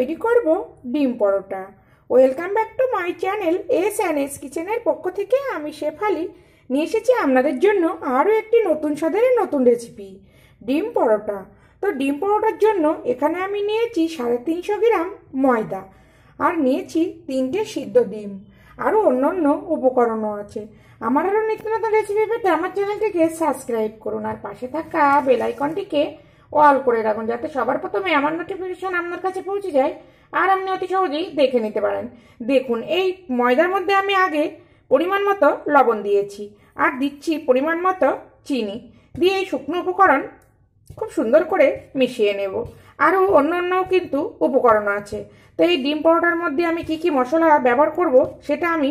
তৈরি করব ডিম পরোটা। Welcome back to my channel S কিচেনের পক্ষ থেকে আমি শেফালি নিয়ে এসেছি আপনাদের জন্য আরও একটি নতুন স্বাদের নতুন রেসিপি, ডিম পরোটা। তো ডিম পরোটার জন্য এখানে আমি নিয়েছি 350 গ্রাম ময়দা, আর নিয়েছি 3টে সিদ্ধ ডিম, আরও অন্য উপকরণও আছে। আমার আরও নিত্য নতুন রেসিপি পেতে আমার চ্যানেলটিকে সাবস্ক্রাইব করুন, আর পাশে থাকা বেল আইকনটিকে অল করে রাখুন, যাতে সবার প্রথমে আমার নোটিফিকেশন আপনার কাছে পৌঁছে যায় আর আপনি অতি সহজেই দেখে নিতে পারেন। দেখুন, এই ময়দার মধ্যে আমি আগে পরিমাণ মতো লবণ দিয়েছি, আর দিচ্ছি পরিমাণ মতো চিনি, দিয়ে এই শুকনো উপকরণ খুব সুন্দর করে মিশিয়ে নেব। আরও অন্যান্যও কিন্তু উপকরণ আছে। তো এই ডিম পরোটার মধ্যে আমি কি মশলা ব্যবহার করব সেটা আমি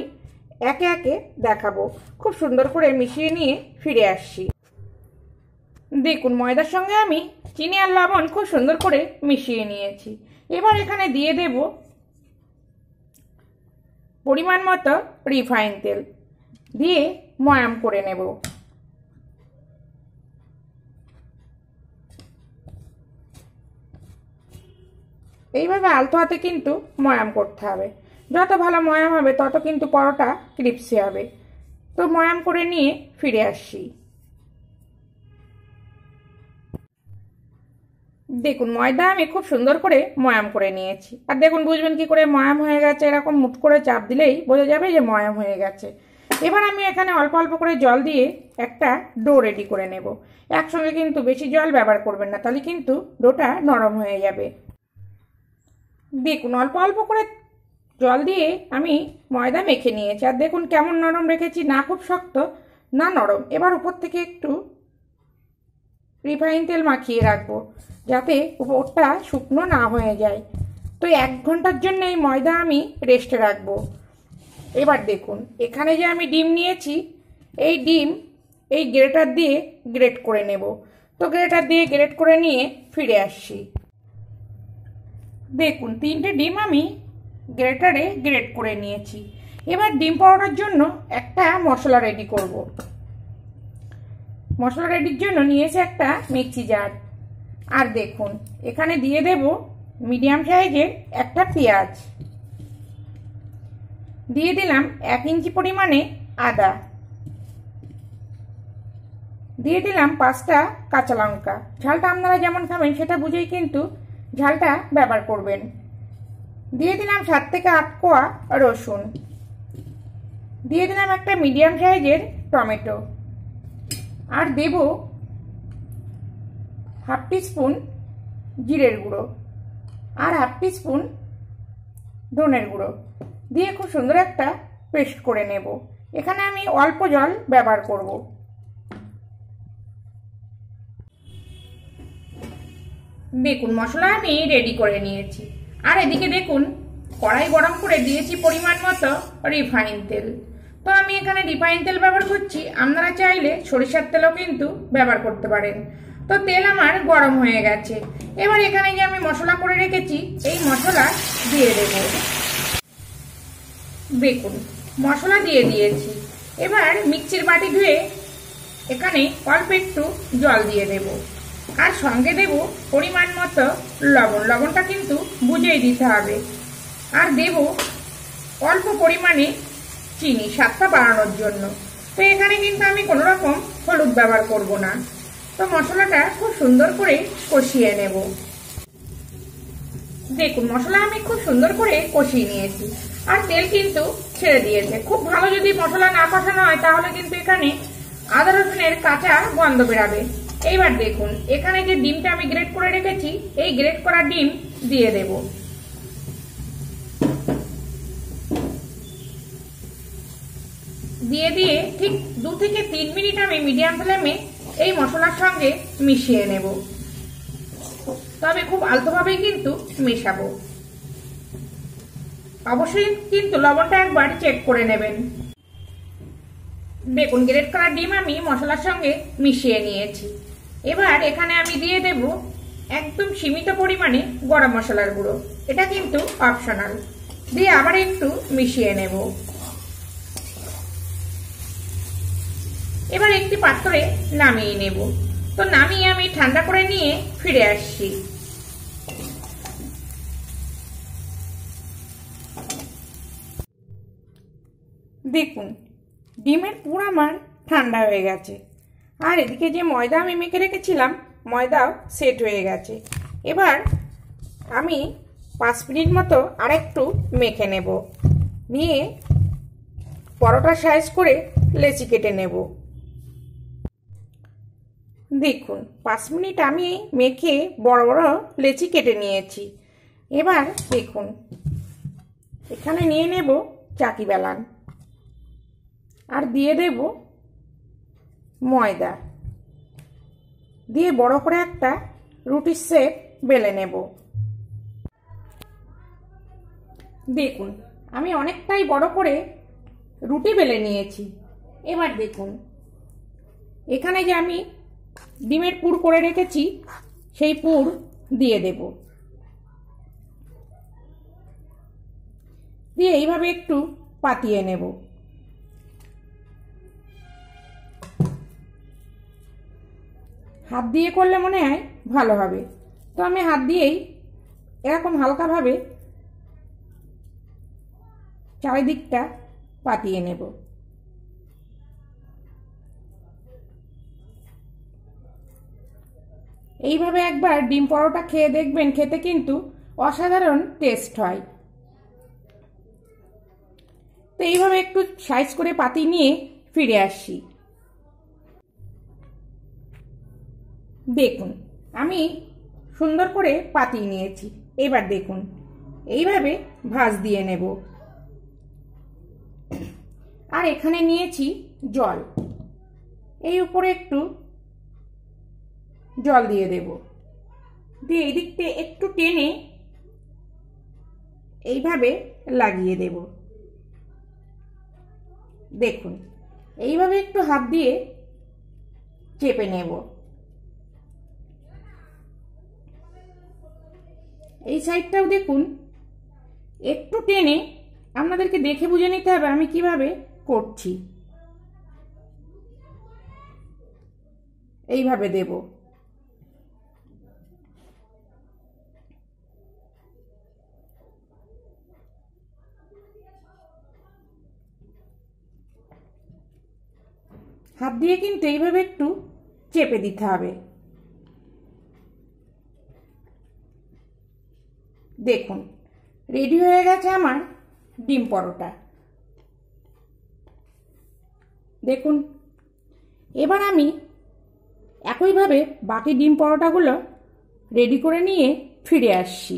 একে একে দেখাবো। খুব সুন্দর করে মিশিয়ে নিয়ে ফিরে আসছি। দেখুন, ময়দার সঙ্গে আমি চিনি আর লবণ খুব সুন্দর করে মিশিয়ে নিয়েছি। এবার এখানে দিয়ে দেব পরিমাণ মতো রিফাইন তেল, দিয়ে ময়াম করে নেব। এইভাবে আলতো হাতে কিন্তু ময়াম করতে হবে। যত ভালো ময়াম হবে তত কিন্তু পরোটা ক্রিপসি হবে। তো ময়াম করে নিয়ে ফিরে আসছি। দেখুন, ময়দা আমি খুব সুন্দর করে ময়াম করে নিয়েছি। আর দেখুন, বুঝবেন কি করে ময়াম হয়ে গেছে, এরকম মুঠ করে চাপ দিলেই বোঝা যাবে যে ময়াম হয়ে গেছে। এবার আমি এখানে অল্প অল্প করে জল দিয়ে একটা ডো রেডি করে নেব। একসঙ্গে কিন্তু বেশি জল ব্যবহার করবেন না, তাহলে কিন্তু ডোটা নরম হয়ে যাবে। দেখুন, অল্প অল্প করে জল দিয়ে আমি ময়দা মেখে নিয়েছি, আর দেখুন কেমন নরম রেখেছি, না খুব শক্ত না নরম। এবার উপর থেকে একটু রিফাইন তেল মাখিয়ে রাখবো, যাতে উপরটা শুকনো না হয়ে যায়। তো 1 ঘন্টার জন্য এই ময়দা আমি রেস্টে রাখবো। এবার দেখুন, এখানে যে আমি ডিম নিয়েছি, এই ডিম এই গ্রেটার দিয়ে গ্রেট করে নেব। তো গ্রেটার দিয়ে গ্রেট করে নিয়ে ফিরে আসছি। দেখুন, 3টে ডিম আমি গ্রেটারে গ্রেট করে নিয়েছি। এবার ডিম পরোটার জন্য একটা মশলা রেডি করব। মশলা রেডির জন্য নিয়েছি একটা মিক্সি জার, আর দেখুন এখানে দিয়ে দেব মিডিয়াম সাইজের একটা পেঁয়াজ, দিয়ে দিলাম 1 ইঞ্চি পরিমাণে আদা, দিয়ে দিলাম 5টা কাঁচা লঙ্কা। ঝালটা আপনারা যেমন খাবেন সেটা বুঝেই কিন্তু ঝালটা ব্যবহার করবেন। দিয়ে দিলাম 7 থেকে 8 কোয়া রসুন, দিয়ে দিলাম একটা মিডিয়াম সাইজের টমেটো, আর দেব হাফ টিস্পুন জিরের গুঁড়ো আর হাফ টিস্পুন ধনের গুঁড়ো, দিয়ে খুব সুন্দর একটা পেস্ট করে নেব। এখানে আমি অল্প জল ব্যবহার করব। দেখুন, মশলা আমি রেডি করে নিয়েছি, আর এদিকে দেখুন কড়াই গরম করে দিয়েছি পরিমাণ মতো রিফাইন তেল। তো আমি এখানে রিফাইন তেল ব্যবহার করছি, আপনারা চাইলে সরিষার তেলও কিন্তু ব্যবহার করতে পারেন। তো তেল আমার গরম হয়ে গেছে। এবার এখানে যে আমি মশলা করে রেখেছি এই মশলা দিয়ে দেব। দেখুন, মশলা দিয়ে দিয়েছি। এবার মিক্সির বাটি ধুয়ে এখানে অল্প একটু জল দিয়ে দেব, আর সঙ্গে দেব পরিমাণ মতো লবণ। লবণটা কিন্তু বুঝেই দিতে হবে। আর দেব অল্প পরিমাণে চিনি, স্বাদটা বাড়ানোর জন্য। তো এখানে কিন্তু আমি কোনো রকম হলুদ ব্যবহার করব না। তো মশলাটা খুব সুন্দর করে কষিয়ে নেব। দেখুন, মশলা আমি খুব সুন্দর করে কষিয়ে নিয়েছি, আর তেল কিন্তু ছেড়ে দিয়েছে। খুব ভালো যদি মশলা না কষানো হয় তাহলে কিন্তু এখানে আদা রসুনের কাঁচা গন্ধ বেরাবে। এইবার দেখুন, এখানে যে ডিমটা আমি গ্রেট করে রেখেছি এই গ্রেট করা ডিম দিয়ে দেব। দিয়ে ঠিক 2 থেকে 3 মিনিট আমি মিডিয়াম ফ্লেমে এই মশলার সঙ্গে মিশিয়ে নেব। তবে খুব আলতোভাবেই কিন্তু মেশাবো। অবশ্যই কিন্তু লবণটা একবার চেক করে নেবেন। দেখুন, গ্রেট করা ডিম আমি মশলার সঙ্গে মিশিয়ে নিয়েছি। এবার এখানে আমি দিয়ে দেব একদম সীমিত পরিমাণে গরম মশলার গুঁড়ো, এটা কিন্তু অপশনাল। দিয়ে আবার একটু মিশিয়ে নেব। এবার একটি পাত্রে নামিয়ে নেব। তো নামিয়ে আমি ঠান্ডা করে নিয়ে ফিরে আসছি। দেখুন ডিমের পুর আমার ঠান্ডা হয়ে গেছে, আর এদিকে যে ময়দা আমি মেখে রেখেছিলাম ময়দাও সেট হয়ে গেছে। এবার আমি 5 মিনিট মতো আরেকটু মেখে নেব, নিয়ে পরোটা সাইজ করে লেচি কেটে নেব। দেখুন 5 মিনিট আমি মেখে বড় বড় লেচি কেটে নিয়েছি। এবার দেখুন এখানে নিয়ে নেব চাকি বেলান, আর দিয়ে দেব ময়দা, দিয়ে বড় করে একটা রুটির শেপ বেলে নেব। দেখুন আমি অনেকটাই বড় করে রুটি বেলে নিয়েছি। এবার দেখুন এখানে যে আমি ডিমের পুর করে রেখেছি সেই পুর দিয়ে দেব, দিয়ে এইভাবে একটু পাতিয়ে নেব। হাত দিয়ে করলে মনে হয় ভালো হবে, তো আমি হাত দিয়েই এরকম হালকাভাবে চারিদিকটা পাতিয়ে নেব। এইভাবে একবার ডিম পরোটা খেয়ে দেখবেন, খেতে কিন্তু অসাধারণ টেস্ট হয়। তো এইভাবে একটু সাইজ করে পাতি নিয়ে ফিরে আসছি। দেখুন আমি সুন্দর করে পাতিয়ে নিয়েছি। এবার দেখুন এইভাবে ভাঁজ দিয়ে নেব। আর এখানে নিয়েছি জল, এই উপরে একটু জল দিয়ে দেব, দিয়ে এই দিকটা একটু টেনে এইভাবে লাগিয়ে দেব। দেখুন এইভাবে একটু হাত দিয়ে চেপে নেব। এই সাইডটাও দেখুন একটু টেনে, আপনাদেরকে দেখে বুঝে নিতে হবে আমি কিভাবে করছি। এইভাবে দেব। হাত দিয়ে কিন্তু এইভাবে একটু চেপে দিতে হবে। দেখুন রেডি হয়ে গেছে আমার ডিম পরোটা। দেখুন এবার আমি একইভাবে বাকি ডিম পরোটাগুলো রেডি করে নিয়ে ফিরে আসছি।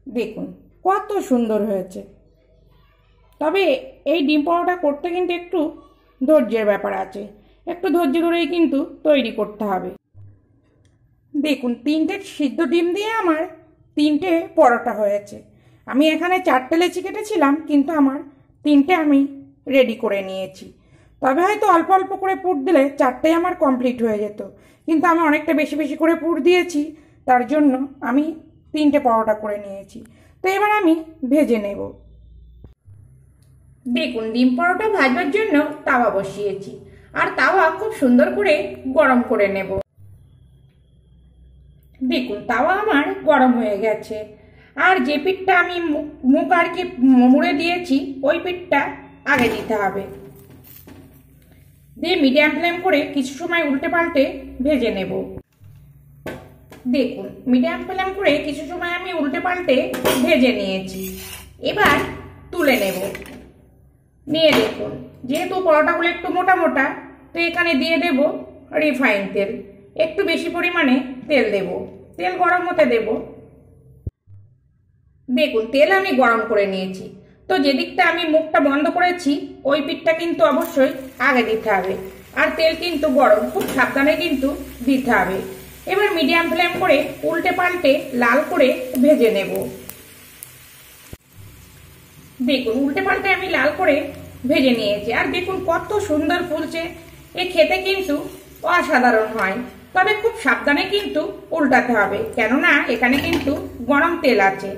দেখুন কত সুন্দর হয়েছে, তবে এই ডিম পরোটা করতে কিন্তু একটু ধৈর্যের ব্যাপার আছে, একটু ধৈর্য ধরেই কিন্তু তৈরি করতে হবে। দেখুন 3টে সিদ্ধ ডিম দিয়ে আমার 3টে পরোটা হয়েছে। আমি এখানে 4টে লেচি কেটেছিলাম, কিন্তু আমার 3টে আমি রেডি করে নিয়েছি। তবে হয়তো অল্প অল্প করে পুর দিলে 4টেই আমার কমপ্লিট হয়ে যেত, কিন্তু আমি অনেকটা বেশি বেশি করে পুর দিয়েছি, তার জন্য আমি 3টে পরোটা করে নিয়েছি। তো এবার আমি ভেজে নেব। দেখুন ডিম পরোটা ভাজবার জন্য তাওয়া বসিয়েছি, আর তাওয়া খুব সুন্দর করে গরম করে নেব। দেখুন তাওয়া আমার গরম হয়ে গেছে, আর যে পিঠটা আমি মুখ আর কি মুড়ে দিয়েছি ওই পিঠটা আগে দিতে হবে, দিয়ে মিডিয়াম ফ্লেম করে কিছু সময় উল্টে পাল্টে ভেজে নেব। দেখুন মিডিয়াম ফ্লেম করে কিছু সময় আমি উল্টে পাল্টে ভেজে নিয়েছি। এবার তুলে নেব। নিয়ে দেখুন যেহেতু পরোটাগুলো একটু মোটা মোটা, তো এখানে দিয়ে দেব রিফাইন তেল, একটু বেশি পরিমাণে তেল দেব, তেল গরম হতে দেব। দেখুন তেল আমি গরম করে নিয়েছি, তো যেদিকটা আমি মুখটা বন্ধ করেছি ওই পিঠটা কিন্তু অবশ্যই আগে দিতে হবে, আর তেল কিন্তু গরম, খুব সাবধানে কিন্তু দিতে হবে। এবার মিডিয়াম ফ্লেম করে উল্টে পাল্টে লাল করে ভেজে নেব। দেখুন উল্টে পাল্টে আমি লাল করে ভেজে নিয়েছি, আর দেখুন কত সুন্দর ফুলছে। এ খেতে কিন্তু অসাধারণ হয়, তবে খুব সাবধানে কিন্তু উল্টাতে হবে, কেননা এখানে কিন্তু গরম তেল আছে,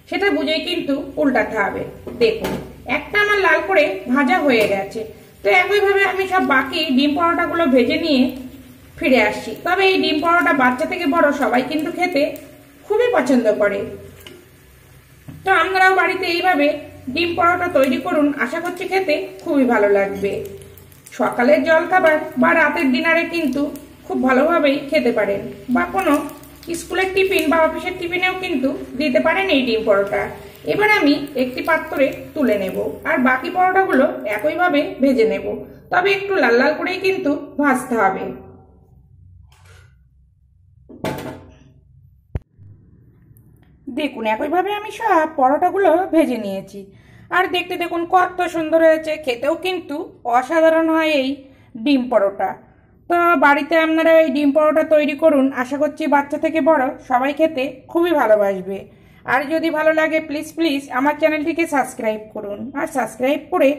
সেটা বুঝেই কিন্তু উল্টাতে হবে। দেখুন একটা আমার লাল করে ভাজা হয়ে গেছে। তো একইভাবে আমি সব বাকি ডিম পরোটাগুলো ভেজে নিয়ে ফিরে আসছি। তবে এই ডিম পরোটা বাচ্চা থেকে বড় সবাই কিন্তু খেতে খুবই পছন্দ করে। তো আপনারাও বাড়িতে এইভাবে ডিম পরোটা তৈরি করুন, আশা করছি খেতে খুবই ভালো লাগবে। সকালের জলখাবার বা রাতের ডিনারে কিন্তু খুব ভালোভাবেই খেতে পারেন, বা কোনো স্কুলের টিফিন বা অফিসের টিফিনেও কিন্তু দিতে পারেন এই ডিম পরোটা। এবার আমি একটি পাত্রে তুলে নেব, আর বাকি পরোটাগুলো একইভাবে ভেজে নেব, তবে একটু লাল লাল করেই কিন্তু ভাজতে হবে। দেখুন একইভাবে আমি সব পরোটাগুলো ভেজে নিয়েছি, আর দেখতে দেখুন কত সুন্দর হয়েছে, খেতেও কিন্তু অসাধারণ হয় এই ডিম পরোটা। তো বাড়িতে আপনারা এই ডিম পরোটা তৈরি করুন, আশা করছি বাচ্চা থেকে বড় সবাই খেতে খুবই ভালোবাসবে। আর যদি ভালো লাগে প্লিজ প্লিজ আমার চ্যানেলটিকে সাবস্ক্রাইব করুন, আর সাবস্ক্রাইব করে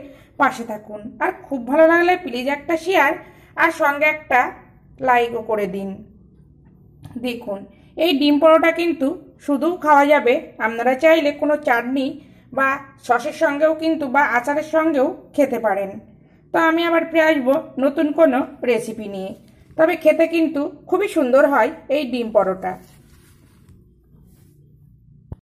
পাশে থাকুন। আর খুব ভালো লাগলে প্লিজ একটা শেয়ার আর সঙ্গে একটা লাইকও করে দিন। দেখুন এই ডিম পরোটা কিন্তু শুধু খাওয়া যাবে, আপনারা চাইলে কোনো চাটনি বা সসের সঙ্গেও কিন্তু বা আচারের সঙ্গেও খেতে পারেন। তো আমি আবার ফিরে আসবো নতুন কোনো রেসিপি নিয়ে, তবে খেতে কিন্তু খুবই সুন্দর হয় এই ডিম পরোটা।